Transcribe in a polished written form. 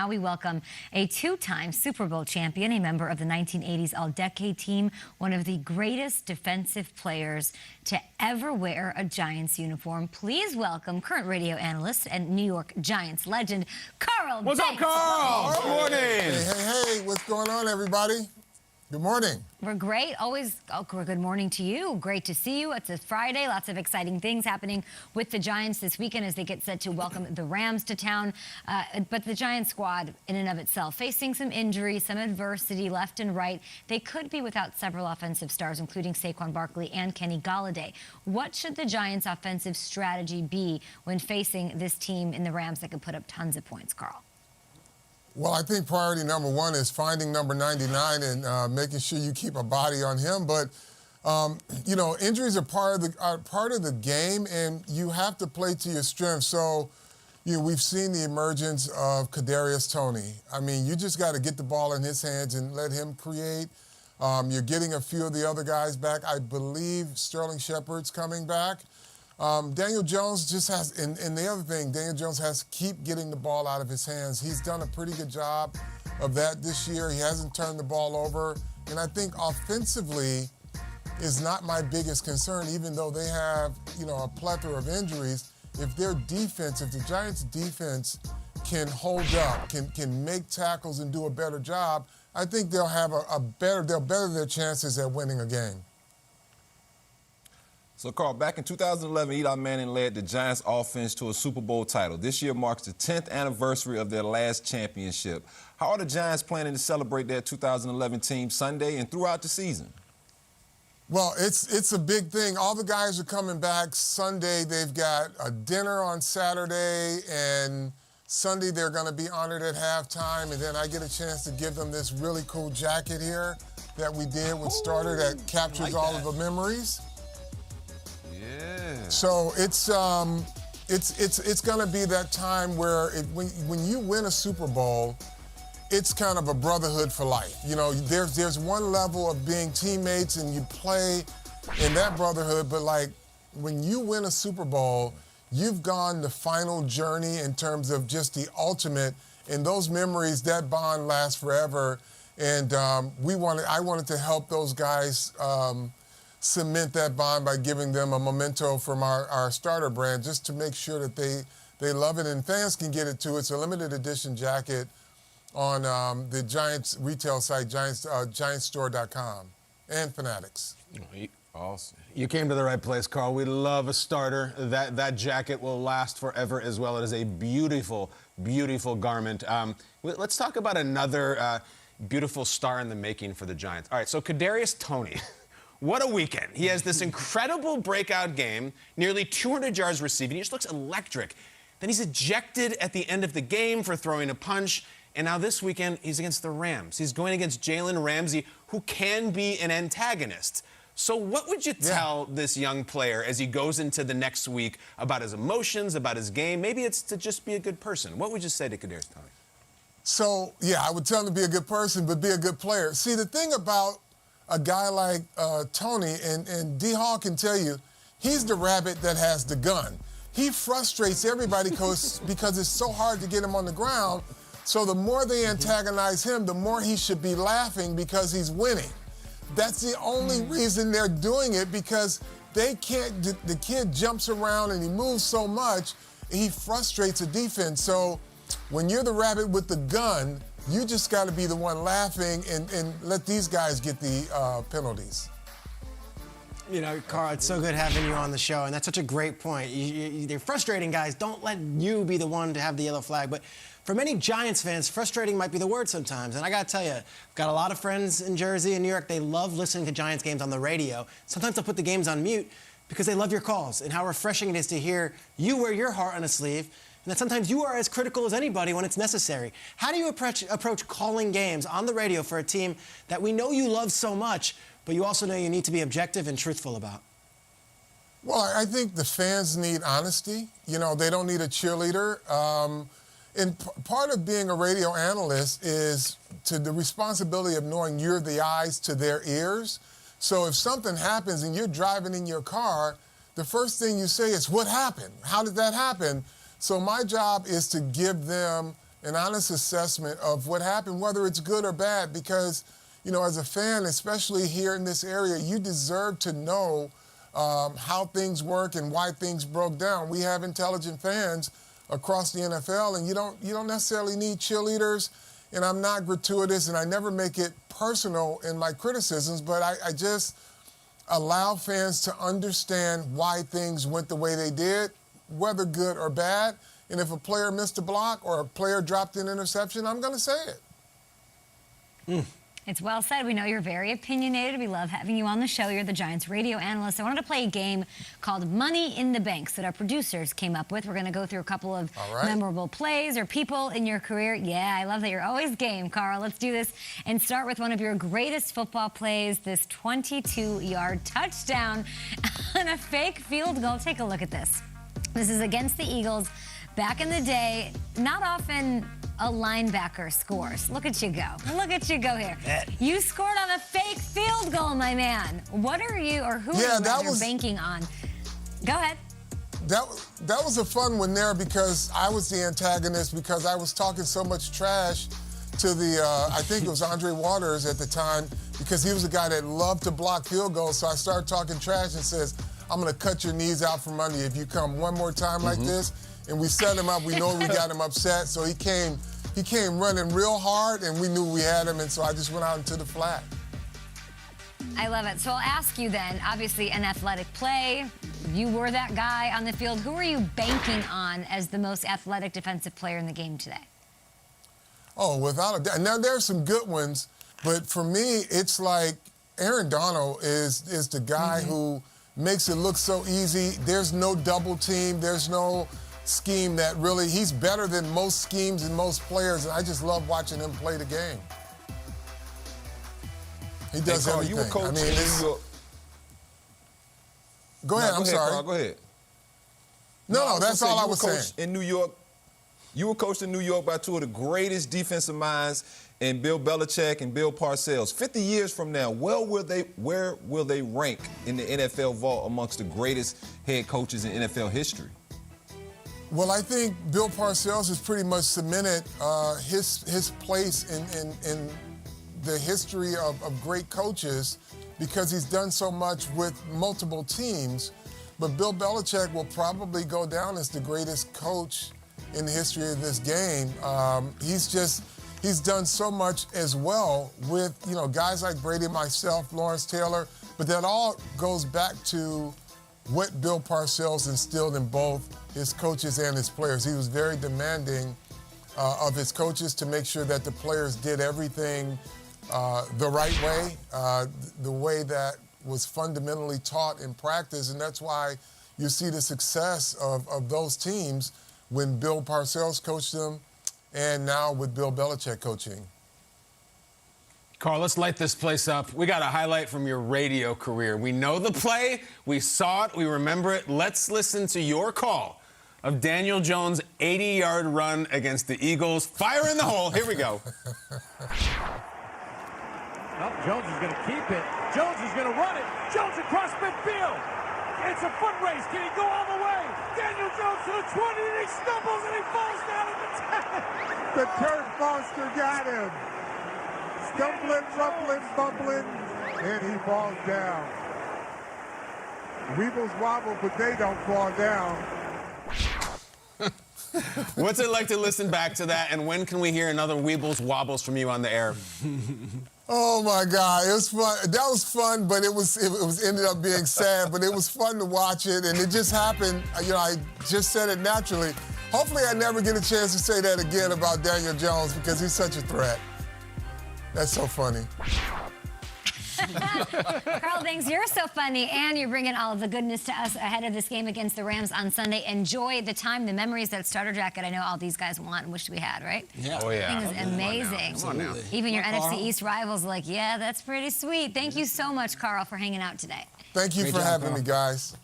now we welcome a two-time Super Bowl champion, a member of the 1980s All-Decade team, one of the greatest defensive players to ever wear a Giants uniform. Please welcome current radio analyst and New York Giants legend, Carl What's up, Carl? Good morning. Hey, what's going on, everybody? Good morning. We're great. Always good morning to you. Great to see you. It's a Friday. Lots of exciting things happening with the Giants this weekend as they get set to welcome the Rams to town. But the Giants squad, in and of itself, facing some injuries, some adversity left and right. They could be without several offensive stars, including Saquon Barkley and Kenny Golladay. What should the Giants' offensive strategy be when facing this team in the Rams that could put up tons of points, Carl? Well, I think priority number one is finding number 99 and making sure you keep a body on him. But, you know, injuries are part of the game, and you have to play to your strengths. So, you know, we've seen the emergence of Kadarius Toney. I mean, you just got to get the ball in his hands and let him create. You're getting a few of the other guys back. I believe Sterling Shepard's coming back. Daniel Jones just has, and the other thing, Daniel Jones has to keep getting the ball out of his hands. He's done a pretty good job of that this year. He hasn't turned the ball over. And I think offensively is not my biggest concern, even though they have, you know, a plethora of injuries. If their defense, if the Giants' defense can hold up, can make tackles and do a better job, I think they'll have they'll better their chances at winning a game. So, Carl, back in 2011, Eli Manning led the Giants offense to a Super Bowl title. This year marks the 10th anniversary of their last championship. How are the Giants planning to celebrate their 2011 team Sunday and throughout the season? Well, it's a big thing. All the guys are coming back Sunday. They've got a dinner on Saturday, and Sunday they're going to be honored at halftime. And then I get a chance to give them this really cool jacket here that we did with Starter that captures all of the memories. Yeah. So it's going to be that time where when you win a Super Bowl, it's kind of a brotherhood for life. You know, there's one level of being teammates and you play in that brotherhood, but like when you win a Super Bowl, you've gone the final journey in terms of just the ultimate, and those memories, that bond lasts forever. And I wanted to help those guys cement that bond by giving them a memento from our starter brand, just to make sure that they love it, and fans can get it too. It's a limited edition jacket on the Giants retail site, GiantsStore.com, and Fanatics. Awesome. You came to the right place, Carl. We love a starter. That jacket will last forever as well. It is a beautiful, beautiful garment. Let's talk about another beautiful star in the making for the Giants. All right, so Kadarius Toney. What a weekend. He has this incredible breakout game, nearly 200 yards receiving. He just looks electric. Then he's ejected at the end of the game for throwing a punch. And now this weekend, he's against the Rams. He's going against Jalen Ramsey, who can be an antagonist. So what would you tell this young player as he goes into the next week about his emotions, about his game? Maybe it's to just be a good person. What would you say to Kadarius Toney? So, yeah, I would tell him to be a good person, but be a good player. See, the thing about a guy like Toney, and D. Hall can tell you, he's the rabbit that has the gun. He frustrates everybody because it's so hard to get him on the ground. So the more they antagonize him, the more he should be laughing because he's winning. That's the only reason they're doing it, because they can't. The kid jumps around and he moves so much, he frustrates the defense. So when you're the rabbit with the gun, you just got to be the one laughing and let these guys get the penalties. You know, Carl, it's so good having you on the show, and that's such a great point. They're frustrating guys. Don't let you be the one to have the yellow flag. But for many Giants fans, frustrating might be the word sometimes. And I got to tell you, I've got a lot of friends in Jersey and New York. They love listening to Giants games on the radio. Sometimes they'll put the games on mute because they love your calls and how refreshing it is to hear you wear your heart on a sleeve, and that sometimes you are as critical as anybody when it's necessary. How do you approach calling games on the radio for a team that we know you love so much, but you also know you need to be objective and truthful about? Well, I think the fans need honesty. You know, they don't need a cheerleader. And part of being a radio analyst is the responsibility of knowing you're the eyes to their ears. So if something happens and you're driving in your car, the first thing you say is, what happened? How did that happen? So my job is to give them an honest assessment of what happened, whether it's good or bad, because, you know, as a fan, especially here in this area, you deserve to know how things work and why things broke down. We have intelligent fans across the NFL, and you don't necessarily need cheerleaders. And I'm not gratuitous, and I never make it personal in my criticisms, but I just allow fans to understand why things went the way they did, whether good or bad. And if a player missed a block or a player dropped an interception, I'm going to say it. It's well said. We know you're very opinionated. We love having you on the show. You're the Giants radio analyst. I wanted to play a game called Money in the Banks that our producers came up with. We're going to go through a couple of memorable plays or people in your career. Yeah, I love that you're always game, Carl. Let's do this and start with one of your greatest football plays, this 22-yard touchdown on a fake field goal. Take a look at this. This is against the Eagles. Back in the day, not often a linebacker scores. Look at you go. Look at you go here. You scored on a fake field goal, my man. What are you, or who are you banking on? Go ahead. That was a fun one there because I was the antagonist because I was talking so much trash to the, I think it was Andre Waters at the time, because he was a guy that loved to block field goals. So I started talking trash and says, I'm going to cut your knees out from under you if you come one more time like this. And we set him up. We know we got him upset. So he came running real hard, and we knew we had him. And so I just went out into the flat. I love it. So I'll ask you then, obviously an athletic play. You were that guy on the field. Who are you banking on as the most athletic defensive player in the game today? Oh, without a doubt. Now, there are some good ones. But for me, it's like Aaron Donald is the guy who makes it look so easy. There's no double team. There's no scheme that really, he's better than most schemes and most players, and I just love watching him play the game. He does everything. You were coaching in New York. Go ahead, I'm sorry. Carl, go ahead. No, that's all I was saying. In New York, you were coached in New York by two of the greatest defensive minds in Bill Belichick and Bill Parcells. 50 years from now, where will they rank in the NFL vault amongst the greatest head coaches in NFL history? Well, I think Bill Parcells has pretty much cemented his place in the history of great coaches because he's done so much with multiple teams. But Bill Belichick will probably go down as the greatest coach in the history of this game. He's done so much as well with, you know, guys like Brady, myself, Lawrence Taylor. But that all goes back to what Bill Parcells instilled in both his coaches and his players. He was very demanding of his coaches to make sure that the players did everything the right way, the way that was fundamentally taught in practice. And that's why you see the success of those teams when Bill Parcells coached them and now with Bill Belichick coaching. Carl, let's light this place up. We got a highlight from your radio career. We know the play, we saw it, we remember it. Let's listen to your call of Daniel Jones' 80-yard run against the Eagles. Fire in the hole. Here we go. Well, Jones is going to keep it. Jones is going to run it. Jones across midfield. It's a foot race. Can he go all the way? Daniel Jones to the 20, and he stumbles, and he falls down at the 10. The turf monster got him. Stumbling, rumbling, bumbling, and he falls down. Weebles wobble, but they don't fall down. What's it like to listen back to that, and when can we hear another Weebles Wobbles from you on the air? Oh my God, it was fun. That was fun, but it ended up being sad. But it was fun to watch it, and it just happened. You know, I just said it naturally. Hopefully, I never get a chance to say that again about Daniel Jones because he's such a threat. That's so funny. Carl, thanks. You're so funny, and you're bringing all of the goodness to us ahead of this game against the Rams on Sunday. Enjoy the time, the memories, that starter jacket I know all these guys want and wish we had, right? Yeah. Oh, yeah. That thing is amazing. Come on now. Even your Carl. NFC East rivals are like, yeah, that's pretty sweet. Thank you so much, Carl, for hanging out today. Thank you for having me, guys.